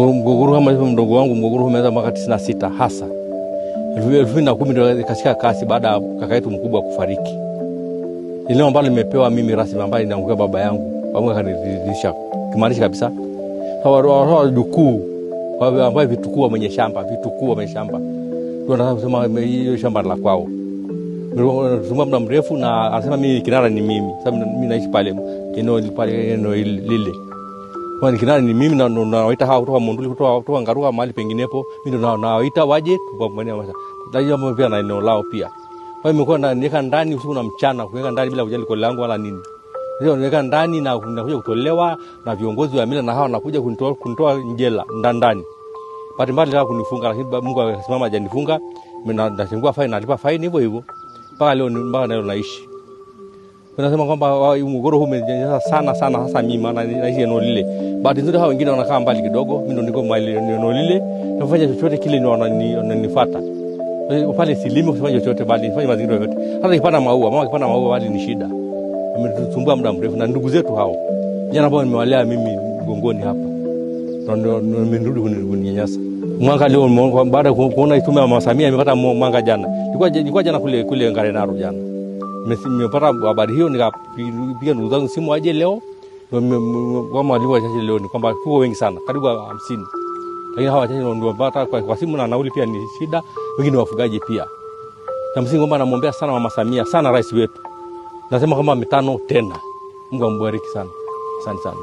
Mgogoro kama hivyo mdogo wangu, mgogoro umeanza mwaka 96 hasa. 2010 ndio kashika kasi baada ya kaka yetu mkubwa kufariki. Ile ambalo nimepewa mimi rasmi ambayo inaangukia baba yangu. Pamoja kaniridhisha. Kimaanisha kabisa. Hawa dukuu ambao vitukua mwenye shamba. Tunataka kusema hiyo shamba la kwao. Tunazungumza muda mrefu na anasema mimi kinara ni mimi. Sababu mimi naishi pale eneo lile. Kwa kinara ni mimi na nawaita hao kutoka Monduli kutoka Ngaruka mahali penginepo. Mimi ndo nawaita waje tupambane masa. Ndio mambo pia na eneo lao pia. Kwa hiyo nimekuwa niweka ndani usiku na mchana, kuweka ndani bila kujali kwa langu wala nini. Leo niweka ndani na kuja kutolewa na viongozi wa mila na hao wanakuja kunitoa njela ndani. Bahati mbaya leo kunifunga, lakini Mungu akasimama hajanifunga. Mimi nashingua faini, nalipa faini hivyo. Mpaka leo naishi. Wanasema kwamba mgogoro huu umejenga sana hasa mimi maana naishi eneo lile. Bahati nzuri hao wengine wanakaa mbali kidogo, mimi ndo niko mahali eneo lile. Nafanya chochote kile ni wananifuata. Pale silimi kufanya chochote bali nifanye mazingira yote. Hata nikipanda maua, mama akipanda maua bali ni shida. Nimetusumbua muda mrefu na ndugu zetu hao. Jana ambao nimewalea mimi mgongoni hapa. Ndio nimerudi kuninyanyasa. Mwanga leo baada ya kuona itume ya Mama Samia nimepata mwanga jana. Nilikuwa jana kule Ngarenaro jana. Nimepata habari hiyo nikapiga ndugu zangu simu aje leo. Kama walivyo wachache leo ni kwamba tuko wengi sana, karibu 50. Lakini hawa wachache ndio wapata kwa simu na nauli pia ni shida, wengine wafugaji pia. Na msingi kwamba namwombea sana Mama Samia, sana rais wetu. Nasema kama mitano tena. Mungu ambariki sana. Asante sana.